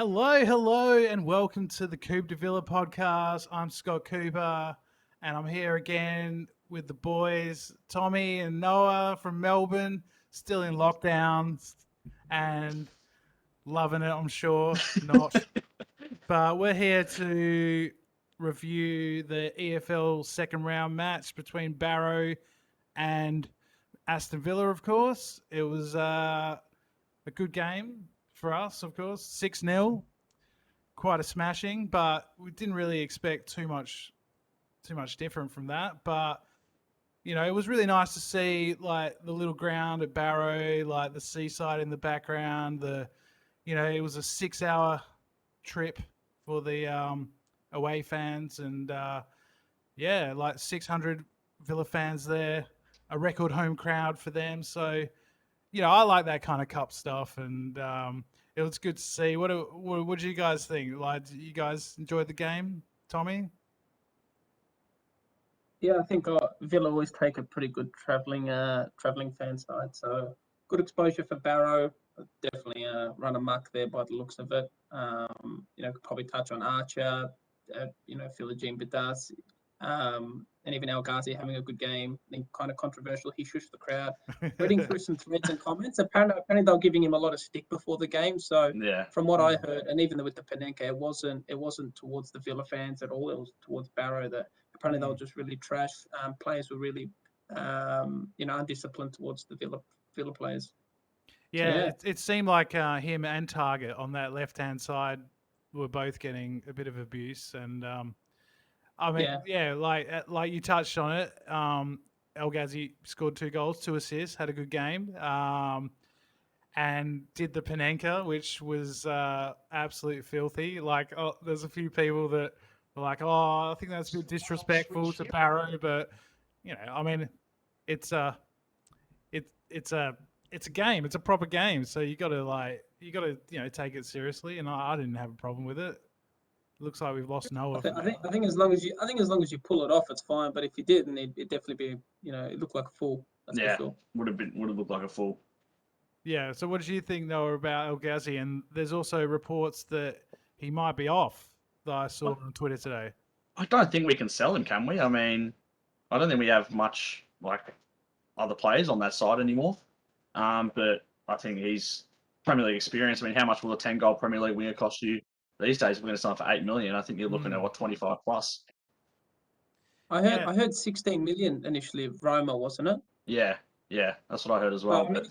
Hello, and welcome to the Coupe de Villa podcast. I'm Scott Cooper, and I'm here again with the boys, Tommy and Noah from Melbourne, still in lockdown and loving it, I'm sure. Not. But we're here to review the EFL second round match between Barrow and Aston Villa, of course. It was a good game for us, of course. 6-0. Quite a smashing, but we didn't really expect too much different from that. But it was really nice to see like the little ground at Barrow, like the seaside in the background. It was a 6-hour trip for the away fans, and like 600 Villa fans there, a record home crowd for them. So I like that kind of cup stuff, and it was good to see. What do you guys think? Like, do you guys enjoyed the game, Tommy? Yeah, I think Villa always take a pretty good travelling fan side. So good exposure for Barrow. Definitely run amok there by the looks of it. Could probably touch on Archer, Philogene Bidas, and even El Ghazi having a good game. I think kind of controversial. He shushed the crowd. Reading through some threads and comments, apparently they were giving him a lot of stick before the game. So Yeah. from what I heard, and even with the Panenka, it wasn't towards the Villa fans at all. It was towards Barrow. That apparently they were just really trash. Players were really, undisciplined towards the Villa players. Yeah, Yeah. it seemed like him and Target on that left-hand side were both getting a bit of abuse, and I mean, like you touched on it. El Ghazi scored 2 goals, 2 assists, had a good game, and did the Panenka, which was absolute filthy. Like, there's a few people that were like, "Oh, I think that's a bit disrespectful to Barrow," but I mean, it's a it's a game. It's a proper game, so you gotta take it seriously. And I didn't have a problem with it. Looks like we've lost Noah for that. I think as long as you pull it off, it's fine. But if you didn't, it'd definitely be it looked like a fool. That's for Yeah, sure. would have looked like a fool. Yeah. So what did you think, Noah, about El Ghazi? And there's also reports that he might be off that I saw on Twitter today. I don't think we can sell him, can we? I mean, I don't think we have much like other players on that side anymore. But I think he's Premier League experience. I mean, how much will a 10-goal Premier League winger cost you these days? We're going to sign for 8 million. I think you're looking at 25 plus. I heard 16 million initially of Roma, wasn't it? Yeah, that's what I heard as well. I mean,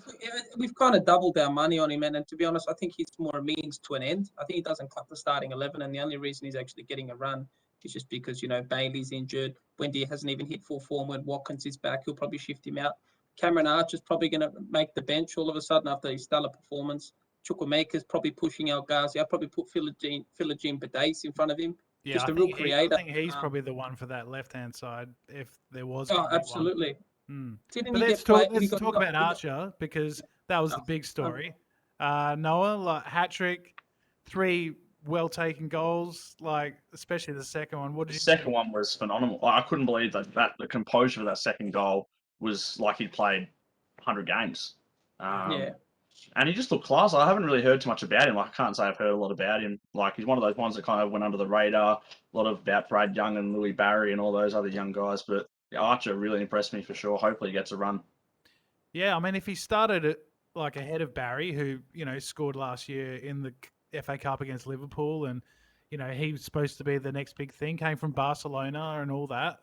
we've kind of doubled our money on him, and to be honest, I think he's more a means to an end. I think he doesn't cut the starting 11, and the only reason he's actually getting a run is just because Bailey's injured. Wendy hasn't even hit full form. When Watkins is back, he'll probably shift him out. Cameron Archer's probably going to make the bench all of a sudden after his stellar performance. Chukwuemeka's probably pushing El Ghazi. I'd probably put Philogene Bidas in front of him. Yeah, just a real creator. I think he's probably the one for that left-hand side if there was. Oh, absolutely. But let's talk about Archer because that was the big story. Noah, like hat trick, 3 well-taken goals, like especially the second one. What did you think? Second one was phenomenal. I couldn't believe that the composure of that second goal was like he'd played 100 games. And he just looked class. I haven't really heard too much about him. Like, I can't say I've heard a lot about him. Like, he's one of those ones that kind of went under the radar. A lot of about Brad Young and Louis Barry and all those other young guys. But Archer really impressed me for sure. Hopefully he gets a run. Yeah, I mean, if he started it like ahead of Barry, who scored last year in the FA Cup against Liverpool, and he was supposed to be the next big thing, came from Barcelona and all that.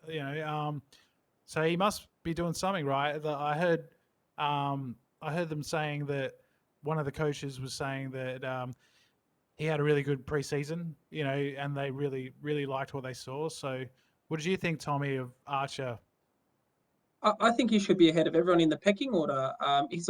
So he must be doing something right. I heard them saying that one of the coaches was saying that he had a really good preseason, and they really, really liked what they saw. So, what did you think, Tommy, of Archer? I think he should be ahead of everyone in the pecking order. He's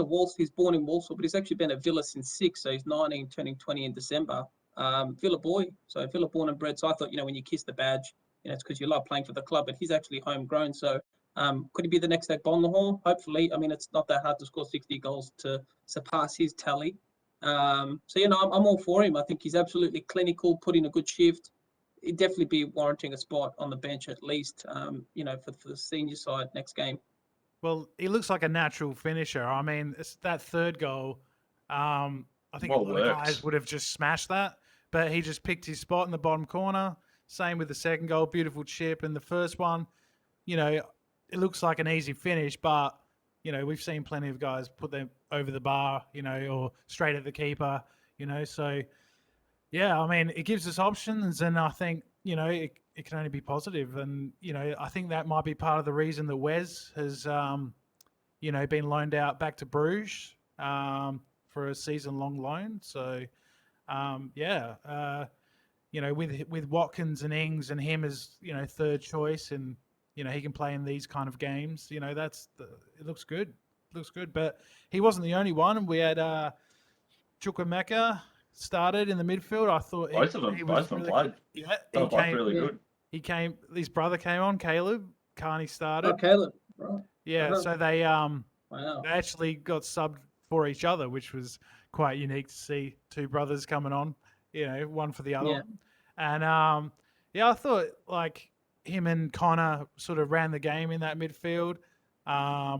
born in Walsall, but he's actually been at Villa since 6, so he's 19, turning 20 in December. Villa boy, so Villa born and bred. So I thought, when you kiss the badge, it's because you love playing for the club, but he's actually homegrown. So could he be the next Bonlahor? Hopefully. I mean, it's not that hard to score 60 goals to surpass his tally. I'm all for him. I think he's absolutely clinical, put in a good shift. He'd definitely be warranting a spot on the bench at least, for the senior side next game. Well, he looks like a natural finisher. I mean, it's that third goal. I think a lot of guys would have just smashed that, but he just picked his spot in the bottom corner. Same with the second goal, beautiful chip, and the first one. It looks like an easy finish, but we've seen plenty of guys put them over the bar, or straight at the keeper, So yeah, I mean, it gives us options, and I think it can only be positive, and I think that might be part of the reason that Wes has been loaned out back to Bruges for a season-long loan. So with Watkins and Ings and him as third choice, and he can play in these kind of games. It looks good. Looks good, but he wasn't the only one. We had Chukwuemeka started in the midfield. I thought both of them played. Yeah, They were both really good. He came. His brother came on. Caleb Carney started. Oh, Caleb, right? Yeah, so they Wow. they actually got subbed for each other, which was quite unique to see two brothers coming on. One for the other one. And I thought like him and Connor sort of ran the game in that midfield. I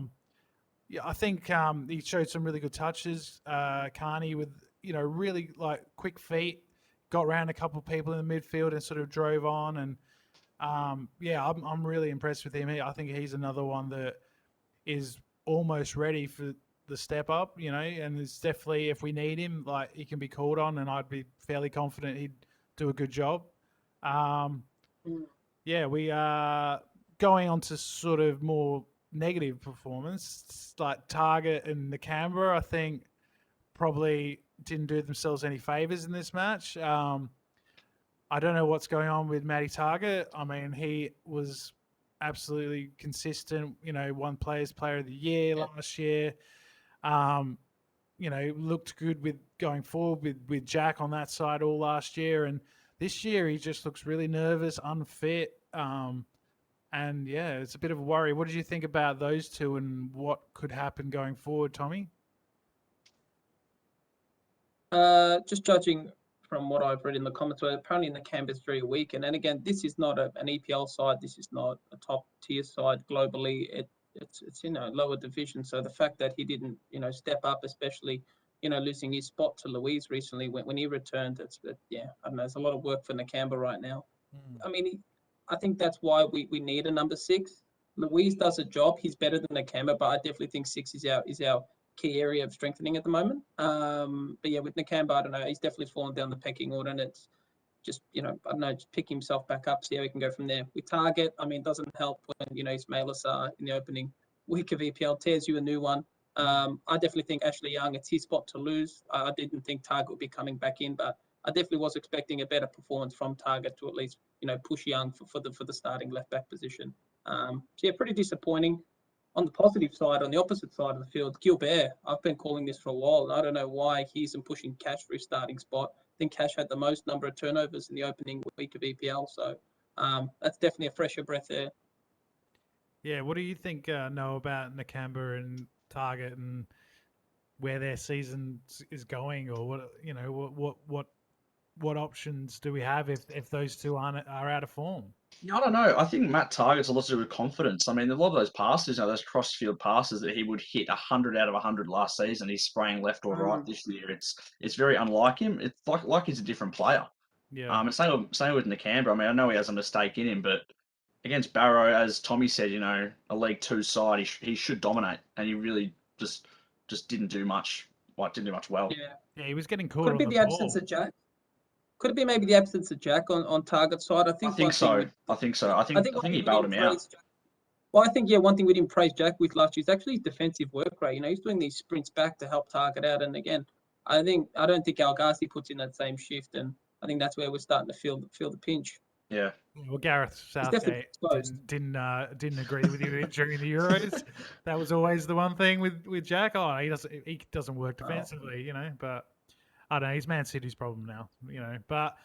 think he showed some really good touches. Carney with really like quick feet, got around a couple of people in the midfield and sort of drove on. And I'm really impressed with him. I think he's another one that is almost ready for the step up, and it's definitely, if we need him, like he can be called on, and I'd be fairly confident he'd do a good job. We are going on to sort of more negative performance, like Target and the Canberra. I think probably didn't do themselves any favors in this match. I don't know what's going on with Matty Target. I mean, he was absolutely consistent. Won Players Player of the Year last year. Looked good with going forward with Jack on that side all last year, and this year he just looks really nervous, unfit. And it's a bit of a worry. What did you think about those two, and what could happen going forward, Tommy? Just judging from what I've read in the comments, where apparently in the Canberra's very weak, and again, this is not an EPL side. This is not a top tier side globally. It's lower division. So the fact that he didn't step up, especially losing his spot to Louise recently when he returned, I don't know. There's a lot of work for Nakamba right now. I mean, I think that's why we need a number 6. Louise does a job. He's better than Nakamba, but I definitely think 6 is our key area of strengthening at the moment. But yeah, with Nakamba, I don't know. He's definitely fallen down the pecking order, and it's just I don't know, just pick himself back up, see how he can go from there. With Target, I mean, it doesn't help when Ismail Assar in the opening week of EPL tears you a new one. I definitely think Ashley Young, it's his spot to lose. I didn't think Target would be coming back in, but I definitely was expecting a better performance from Target to at least push Young for the starting left back position. Pretty disappointing. On the positive side, on the opposite side of the field, Gilbert, I've been calling this for a while, and I don't know why he isn't pushing Cash for his starting spot. I think Cash had the most number of turnovers in the opening week of EPL, so that's definitely a fresher breath there. Yeah, what do you think, Noah, about Nakamba and Target and where their season is going, or what options do we have if those two are out of form? I don't know. I think Matt Target's a lot to do with confidence. I mean, a lot of those passes, those cross-field passes that he would hit 100 out of 100 last season, he's spraying left or right this year. It's very unlike him. It's like he's a different player. Yeah. And same with Nakamba. I mean, I know he has a mistake in him, but against Barrow, as Tommy said, a League 2 side, he should dominate, and he really just didn't do much. Didn't do much well. Yeah, he was getting caught. Could it be the absence of Jack? Could it be maybe the absence of Jack on Target side? I think so. I think he bailed him out. Well, I think one thing we didn't praise Jack with last year is actually his defensive work rate. He's doing these sprints back to help Target out. And again, I don't think Al-Ghazi puts in that same shift, and I think that's where we're starting to feel the pinch. Yeah. Well, Gareth Southgate didn't agree with you during the Euros. That was always the one thing with Jack. Oh, he doesn't work defensively, But I don't know. He's Man City's problem now, But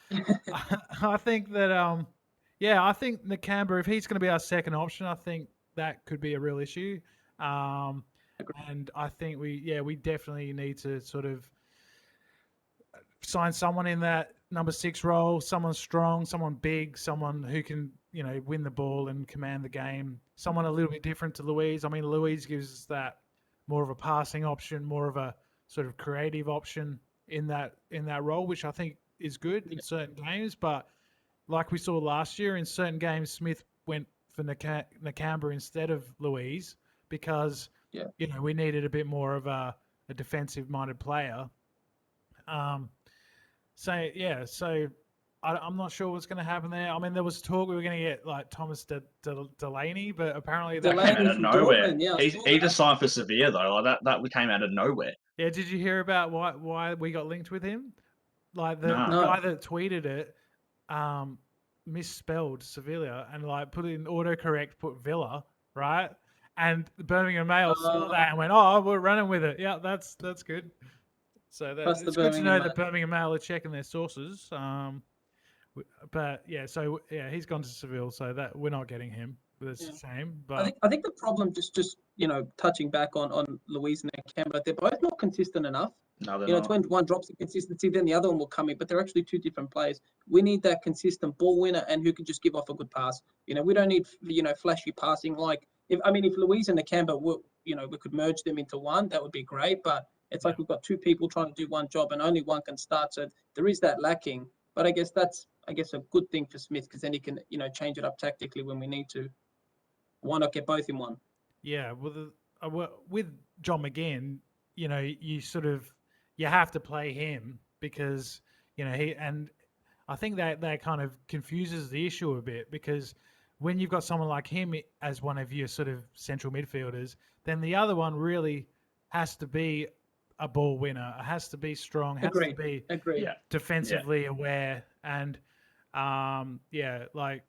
I think that I think Nakamba, if he's going to be our second option, I think that could be a real issue. And I think we definitely need to sort of sign someone in that number 6 role, someone strong, someone big, someone who can, win the ball and command the game, someone a little bit different to Louise. I mean, Louise gives us that more of a passing option, more of a sort of creative option in that role, which I think is good in certain games, but like we saw last year, in certain games, Smith went for Nakamba instead of Louise because we needed a bit more of a defensive-minded player. So I'm not sure what's going to happen there. I mean, there was talk we were going to get like Thomas Delaney, but apparently that came out of nowhere. Dortmund, yeah, he just signed for Sevilla though. Like that came out of nowhere. Yeah, did you hear about why we got linked with him? Like the No. guy that tweeted it misspelled Sevilla and like put it in autocorrect, put Villa, right? And the Birmingham Mail saw that and went, "Oh, we're running with it." Yeah, that's good. So it's good to know that Birmingham Mail are checking their sources. But he's gone to Seville, so that we're not getting him. That's a shame. But I think the problem just touching back on Louise and Canberra, they're both not consistent enough. No, they're not. It's when one drops in consistency, then the other one will come in. But they're actually two different players. We need that consistent ball winner and who can just give off a good pass. We don't need flashy passing. Like if Louise and Canberra were, we could merge them into one, that would be great. But it's like we've got two people trying to do one job and only one can start. So there is that lacking. But I guess that's a good thing for Smith because then he can change it up tactically when we need to. Why not get both in one? Yeah, with John McGinn, you have to play him because I think that kind of confuses the issue a bit because when you've got someone like him as one of your sort of central midfielders, then the other one really has to be a ball winner. It has to be strong. Has to be defensively aware and like.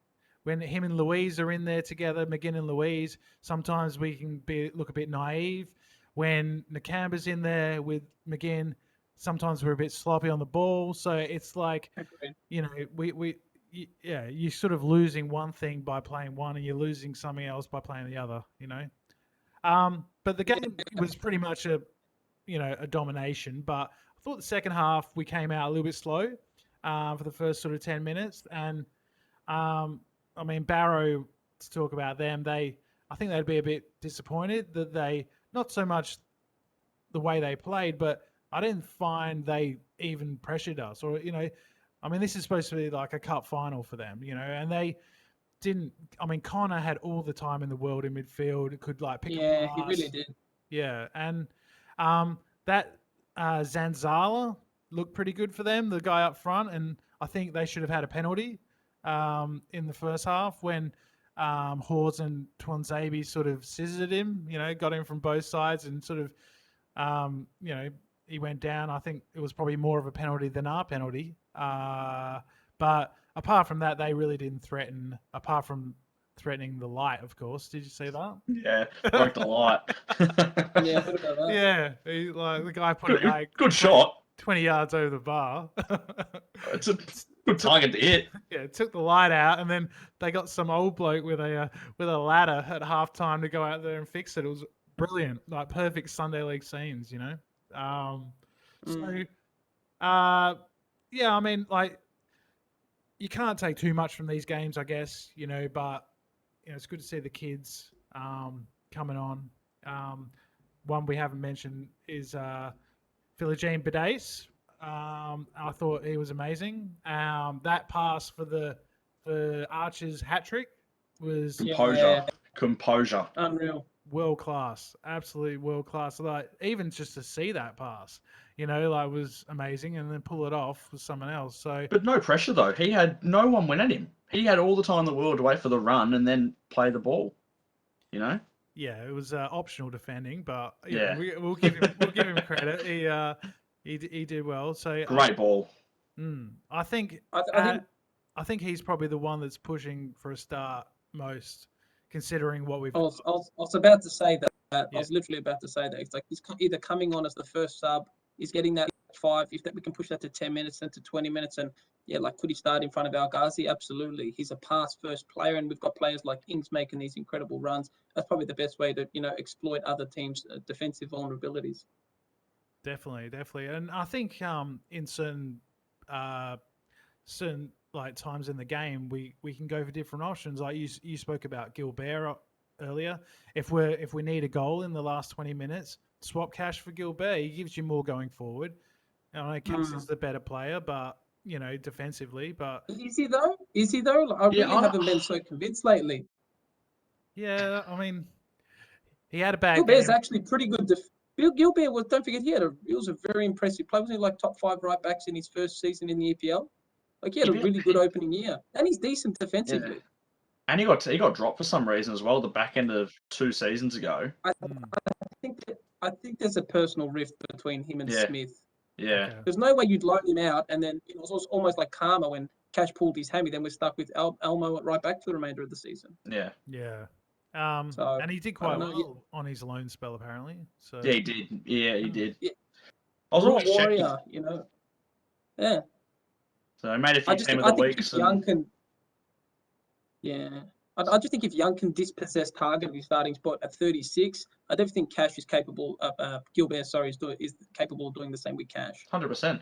When him and Louise are in there together, McGinn and Louise, sometimes we can look a bit naive. When Nakamba's in there with McGinn, sometimes we're a bit sloppy on the ball. So it's like, you're sort of losing one thing by playing one, and you're losing something else by playing the other. But the game was pretty much a domination. But I thought the second half we came out a little bit slow for the first sort of 10 minutes, and Barrow, to talk about them, I think they'd be a bit disappointed that they, not so much the way they played, but I didn't find they even pressured us. Or, this is supposed to be like a cup final for them, and they didn't. Connor had all the time in the world in midfield. It could like pick a pass. Yeah, he really did. Yeah, and that Zanzala looked pretty good for them, the guy up front, and I think they should have had a penalty. In the first half when Hawes and Twanzebe sort of scissored him, got him from both sides and sort of, he went down. I think it was probably more of a penalty than our penalty. But apart from that, they really didn't threaten, apart from threatening the light, of course. Did you see that? Yeah, broke the light. Yeah, what about that? Yeah, the guy put it good shot. 20 yards over the bar. It's a good target to hit. Yeah, it took the light out, and then they got some old bloke with a ladder at halftime to go out there and fix it. It was brilliant, like perfect Sunday league scenes, you can't take too much from these games, I guess, but it's good to see the kids coming on. One we haven't mentioned is Philogene Bidais. I thought he was amazing. That pass for Archer's hat trick was composure, unreal, world class, absolutely world class. Like even just to see that pass, was amazing, and then pull it off with someone else. So, but no pressure though. He had no one went at him. He had all the time in the world to wait for the run and then play the ball. Yeah, it was optional defending, but we'll give him credit. He did well. So great ball. I think he's probably the one that's pushing for a start most, considering what we've. I was about to say that. I was literally about to say that. It's like he's either coming on as the first sub, he's getting that 5. If that we can push that to 10 minutes, then to 20 minutes, and could he start in front of Al-Ghazi? Absolutely. He's a pass-first player, and we've got players like Ings making these incredible runs. That's probably the best way to exploit other teams' defensive vulnerabilities. Definitely, and I think in certain like times in the game, we can go for different options. Like you spoke about Gilbert earlier. If we need a goal in the last 20 minutes, swap Cash for Gilbert. He gives you more going forward. I know Cass is the better player, but defensively. But Is he though? Is he though? Like, I Yeah, really haven't been so convinced lately. yeah, I mean, he had a bad Gilbert's game. actually pretty good. Bill Gilbert was. Don't forget, he was a very impressive player. Wasn't he like top 5 right backs in his first season in the EPL? Like he had a really good opening year, and he's decent yeah. defensively. And he got dropped for some reason as well. The back end of 2 seasons ago. I think there's a personal rift between him and Yeah, Smith. yeah, Okay. There's no way you'd loan him out, and then it was almost like karma when Cash pulled his hammy. Then we're stuck with Elmo at right back for the remainder of the season. yeah, Yeah. So And he did I don't quite know. well on his loan spell, apparently. So yeah. He did. Yeah, he did. Yeah, I was Raw always checking. warrior, Yeah, So he made a few team of I the think if weeks, Young and can, yeah, I just think if Young can dispossess Target of his starting spot at 36, I don't think Cash is capable. Gilbert, sorry, is capable of doing the same with Cash. 100%.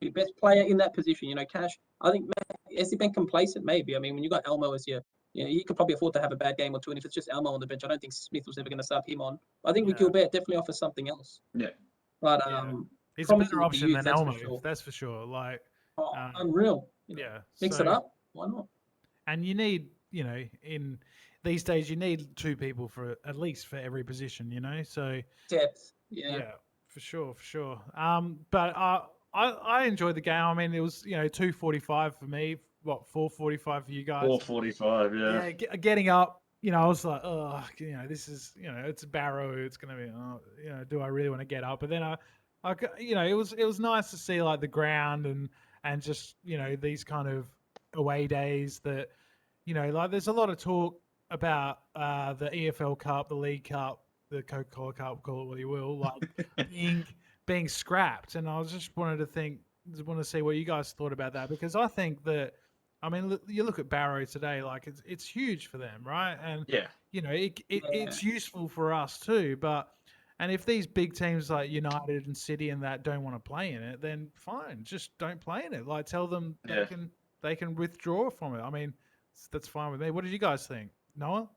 The best player in that position, Cash. I think has he been complacent? Maybe. I mean, when you got Elmo as your, you could probably afford to have a bad game or two. And if it's just Elmo on the bench, I don't think Smith was ever going to sub him on. I think with yeah, Gilbert, definitely offers something else. Yeah, But yeah. He's a promising better with the option youth, than that's for Elmo, sure. that's for sure. Like, Oh, um, unreal. yeah. Mix So, it up. Why not? and you need, in these days, you need two people for at least for every position. So Depth. Yeah. yeah, for sure, for sure. But I enjoyed the game. I mean, it was 2:45 for me. What 4:45 for you guys? 4:45. Yeah, Yeah, getting up. I was like, oh, this is, it's Barrow. It's gonna be, do I really want to get up? But then it was nice to see like the ground and just these kind of away days that like there's a lot of talk about the EFL Cup, the League Cup, the Coca-Cola Cup, call it what you will, like being being scrapped. And I was just want to see what you guys thought about that, because I think that, I mean, you look at Barrow today, like it's huge for them, right? And yeah, it's useful for us too, but. And if these big teams like United and City and that don't want to play in it, then fine, just don't play in it. Like tell them yeah. they can withdraw from it. I mean, that's fine with me. What did you guys think, Noah?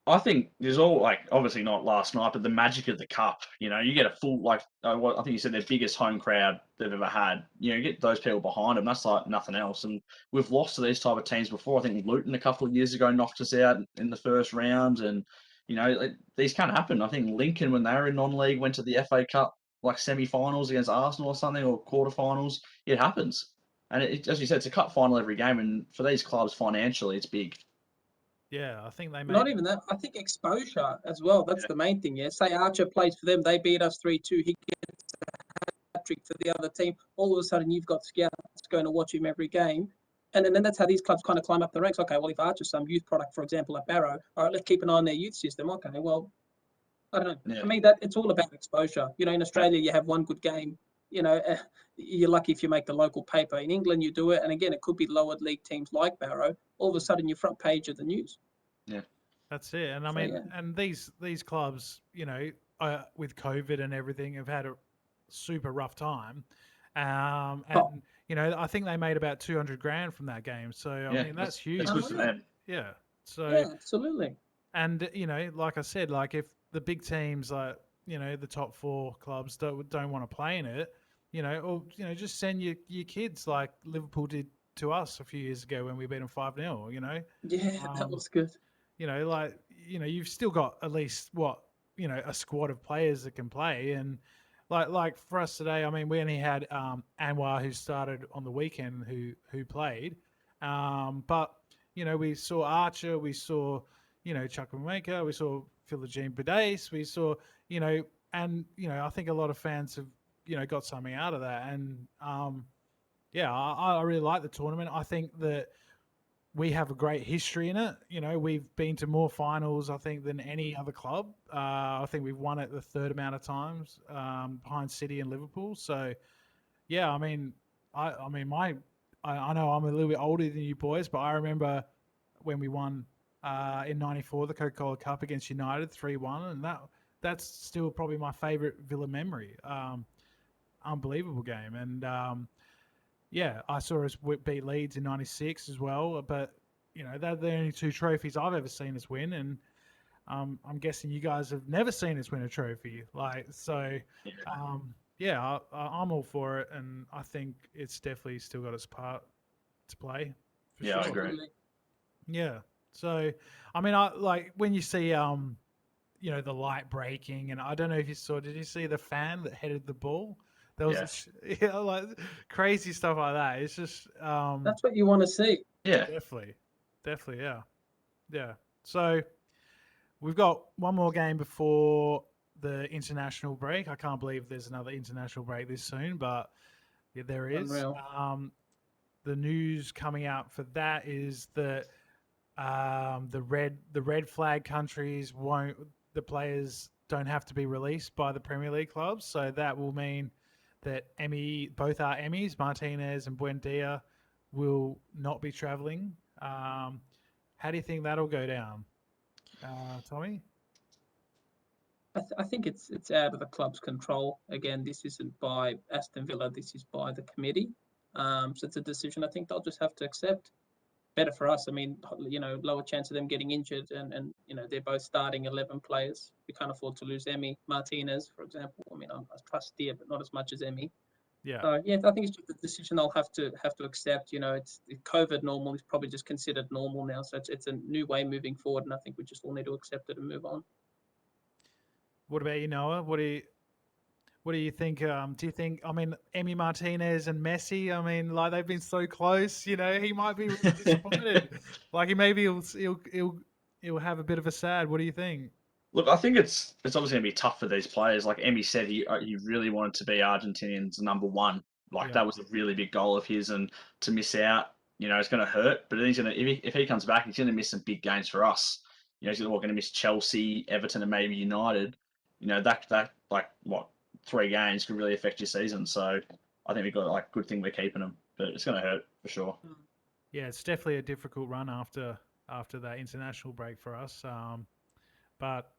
I think there's all like obviously not last night, but the magic of the cup. You get a full I think you said their biggest home crowd they've ever had. You get those people behind them. That's like nothing else. And we've lost to these type of teams before. I think Luton a couple of years ago knocked us out in the first round, and these can't happen. I think Lincoln when they were in non-league went to the FA Cup like semi-finals against Arsenal or something, or quarterfinals. It happens, and as you said, it's a cup final every game, and for these clubs financially, it's big. Yeah, I think they made. Not even that. I think exposure as well. That's the main thing. Yeah. Say Archer plays for them. They beat us 3-2. He gets a hat trick for the other team. All of a sudden, you've got scouts going to watch him every game. And then that's how these clubs kind of climb up the ranks. Okay, well, if Archer's some youth product, for example, at Barrow, all right, let's keep an eye on their youth system. Okay, well, I don't know. Yeah, For me, that it's all about exposure. In Australia, you have one good game. You're lucky if you make the local paper. In England, you do it. And again, it could be lower league teams like Barrow. All of a sudden, you're front page of the news. yeah, That's it. And I So, mean, yeah. and these clubs, with COVID and everything, have had a super rough time. And Oh, I think they made about 200 grand from that game. So I yeah. mean, that's That's huge. good for unreal. them. Yeah. So, Yeah, absolutely. and like I said, like if the big teams, like the top four clubs don't want to play in it, or just send your kids like Liverpool did to us a few years ago when we beat them 5-0. Yeah, that Um, was good. like you've still got at least a squad of players that can play. And like for us today, I mean, we only had Anwar, who started on the weekend, who played, but we saw Archer, we saw Chukwuemeka, we saw Philogene Bidace, we saw and I think a lot of fans have got something out of that. And yeah, I really like the tournament. I think that we have a great history in it. We've been to more finals, I think, than any other club. I think we've won it the third amount of times, behind City and Liverpool. So, yeah, I mean, I know I'm a little bit older than you boys, but I remember when we won in '94 the Coca-Cola Cup against United 3-1, and that's still probably my favourite Villa memory. Unbelievable game, and yeah, I saw us beat Leeds in '96 as well. But they're the only two trophies I've ever seen us win, and I'm guessing you guys have never seen us win a trophy. Like so, Yeah. yeah, I'm all for it, and I think it's definitely still got its part to play for Yeah, I sure. agree. Absolutely. Yeah. So, I mean, I like when you see the light breaking, and I don't know if you saw. Did you see the fan that headed the ball? There was like crazy stuff like that. It's just That's what you want to see. Yeah. definitely, yeah, yeah. So we've got one more game before the international break. I can't believe there's another international break this soon, but yeah, there is. Unreal. The news coming out for that is that the red flag countries won't the players don't have to be released by the Premier League clubs, so that will mean that both our Emmys, Martinez and Buendia, will not be travelling. How do you think that'll go down, Tommy? I think it's out of the club's control. Again, this isn't by Aston Villa. This is by the committee. So it's a decision I think they'll just have to accept. Better for us. I mean, lower chance of them getting injured, and they're both starting 11 players. We can't afford to lose Emmy Martinez, for example. I mean, I trust Dia, but not as much as Emmy. Yeah. So yeah, I think it's just a decision they'll have to accept. It's COVID normal is probably just considered normal now, so it's a new way moving forward, and I think we just all need to accept it and move on. What about you, Noah? What do you think? Do you think? I mean, Emmy Martinez and Messi. I mean, like they've been so close. He might be really disappointed. Like maybe he'll have a bit of a sad. What do you think? Look, I think it's obviously gonna be tough for these players. Like Emmy said, he really wanted to be Argentinian's number one. Like Yeah. that was a really big goal of his, and to miss out, it's gonna hurt. But then he's gonna if he comes back, he's gonna miss some big games for us. He's gonna miss Chelsea, Everton, and maybe United. That like what 3 games could really affect your season. So I think we've got like good thing we're keeping him, but it's gonna hurt for sure. Yeah, it's definitely a difficult run after that international break for us. But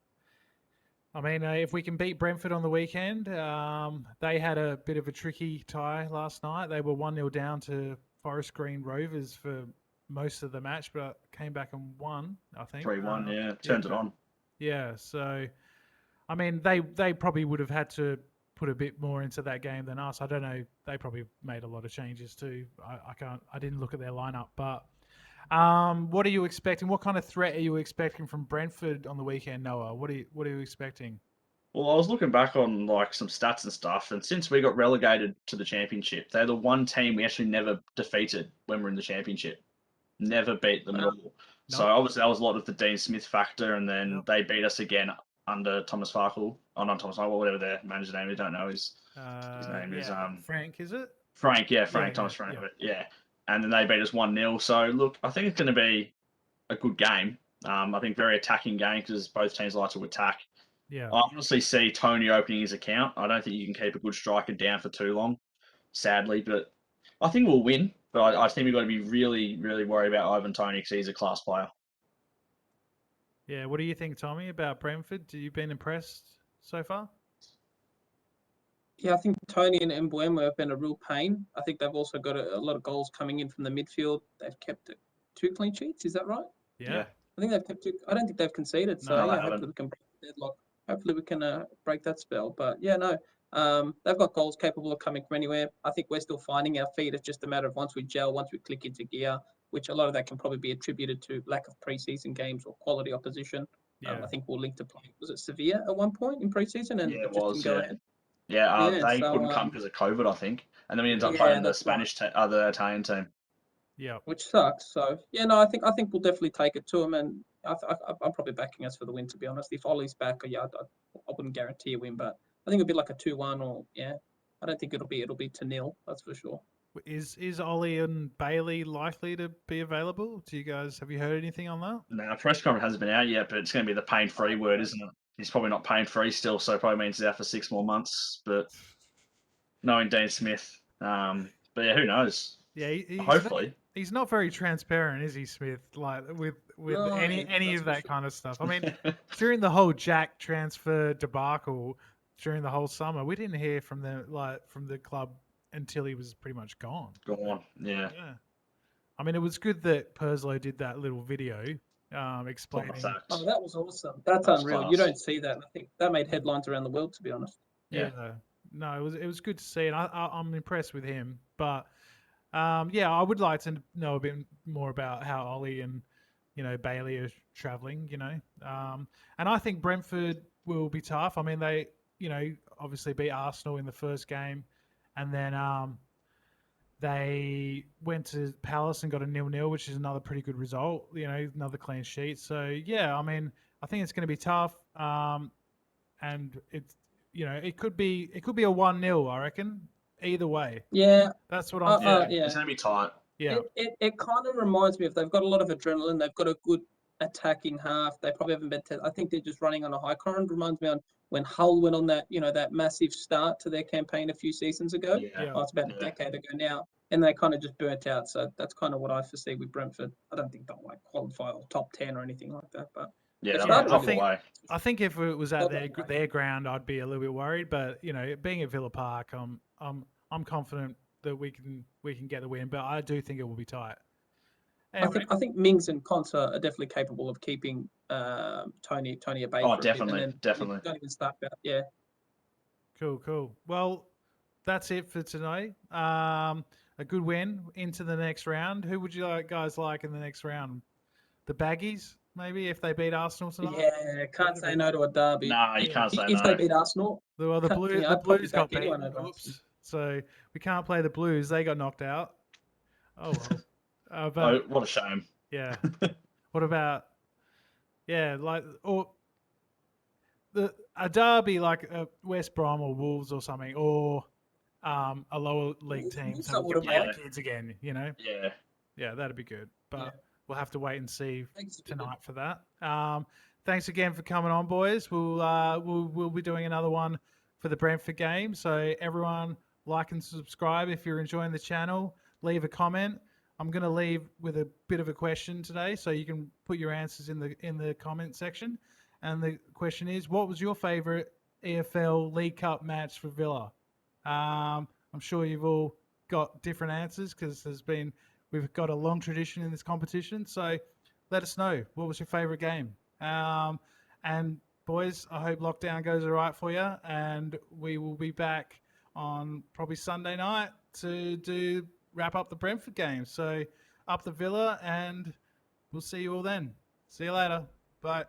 I mean, if we can beat Brentford on the weekend, they had a bit of a tricky tie last night. They were 1-0 down to Forest Green Rovers for most of the match, but came back and won, I think. 3-1, yeah, turns it on. Yeah, so I mean, they probably would have had to put a bit more into that game than us. I don't know. They probably made a lot of changes too. I didn't look at their lineup, but what are you expecting? What kind of threat are you expecting from Brentford on the weekend, Noah? What are you expecting? Well, I was looking back on like some stats and stuff, and since we got relegated to the championship, they're the one team we actually never defeated when we're in the championship. Never beat them at all. So Nope. obviously that was a lot of the Dean Smith factor, and then Yep. they beat us again under Thomas Farkle. Oh, not Thomas Farkle, whatever their manager's name is. I don't know his name is Frank, is it? Frank. Yeah, Frank Yeah, Thomas Frank. yeah. But yeah, and then they beat us 1-0. So look, I think it's going to be a good game. I think very attacking game because both teams like to attack. Yeah. I honestly see Tony opening his account. I don't think you can keep a good striker down for too long, sadly. But I think we'll win. But I think we've got to be really, really worried about Ivan Tony because he's a class player. Yeah. What do you think, Tommy, about Brentford? Have you been impressed so far? Yeah, I think Tony and Mbuemo have been a real pain. I think they've also got a lot of goals coming in from the midfield. They've kept 2 clean sheets. Is that right? Yeah. I think they've kept 2. I don't think they've conceded. So No, they yeah, haven't. hopefully we can break the deadlock. Hopefully we can break that spell. But yeah, no, they've got goals capable of coming from anywhere. I think we're still finding our feet. It's just a matter of once we gel, once we click into gear, which a lot of that can probably be attributed to lack of preseason games or quality opposition. Yeah. I think we'll link to play. Was it Sevilla at one point in preseason, and Yeah, it it just was. didn't go Yeah. ahead? Yeah, Yeah, they so couldn't come because of COVID, I think, and then we ended up Yeah. playing the that's right. Spanish, the Italian team. Yeah. Which sucks. So yeah, no, I think we'll definitely take it to them, and I'm probably backing us for the win. To be honest, if Ollie's back, yeah, I wouldn't guarantee a win, but I think it'll be like a 2-1 or yeah. I don't think it'll be 2-0. That's for sure. Is Ollie and Bailey likely to be available? Have you heard anything on that? No, press conference hasn't been out yet, but it's going to be the pain-free word, isn't it? He's probably not pain-free still, so it probably means he's out for 6 more months. But knowing Dean Smith, but yeah, who knows? Yeah, Hopefully. he's not very transparent, is he, Smith? Like with No, any that's of for that sure. kind of stuff. I mean, during the whole Jack transfer debacle during the whole summer, we didn't hear from the club until he was pretty much gone. Gone. Yeah. Yeah. I mean, it was good that Perslow did that little video explaining. Oh, that was awesome. That's That was unreal. class. You don't see that. I think that made headlines around the world, to be honest. Yeah. no, it was good to see, and I'm impressed with him. But yeah, I would like to know a bit more about how Ollie and Bailey are travelling. And I think Brentford will be tough. I mean, they obviously beat Arsenal in the first game, and then they went to Palace and got a 0-0, which is another pretty good result. Another clean sheet. So yeah, I mean, I think it's going to be tough. And it's it could be a 1-0. I reckon. Either way, Yeah, that's what I'm Yeah, thinking. yeah. it's gonna be tight. Yeah, It kind of reminds me of they've got a lot of adrenaline. They've got a good attacking half. They probably haven't been. I think they're just running on a high. Kind of reminds me on when Hull went on that that massive start to their campaign a few seasons ago. Yeah, yeah. Oh, it's about a decade ago now, and they kind of just burnt out. So that's kind of what I foresee with Brentford. I don't think they'll qualify or top 10 or anything like that. But yeah, they they'll started knock really it well. away. I think if it was at They'll go their ground, I'd be a little bit worried. But being at Villa Park, I'm confident that we can get the win. But I do think it will be tight. Anyway, I think Mings and Konsa are definitely capable of keeping Tony at bay Oh, for a bit, and definitely, then definitely. don't even start about cool. Well, that's it for today. A good win into the next round. Who would you guys like in the next round? The Baggies, maybe, if they beat Arsenal tonight. Yeah, can't say no to a derby. Nah, you can't say If they no. beat Arsenal, Well, the I'd probably Blues back got anyone beaten. over Oops. Arsenal. So we can't play the Blues. They got knocked out. Oh well. Oh, But what a shame. yeah. What about or a derby like West Brom or Wolves or something, or a lower league team, Wolves so I we can wouldn't play the mind. kids again. Yeah. Yeah, that'd be good. But Yeah. we'll have to wait and see Thanks. tonight for that. Thanks again for coming on, boys. We'll be doing another one for the Brentford game. So everyone, like and subscribe if you're enjoying the channel. Leave a comment. I'm going to leave with a bit of a question today, so you can put your answers in the comment section. And the question is, what was your favourite EFL League Cup match for Villa? I'm sure you've all got different answers because we've got a long tradition in this competition. So let us know, what was your favourite game? And boys, I hope lockdown goes all right for you, and we will be back on probably Sunday night to wrap up the Brentford game. So up the Villa, and we'll see you all then. See you later. Bye.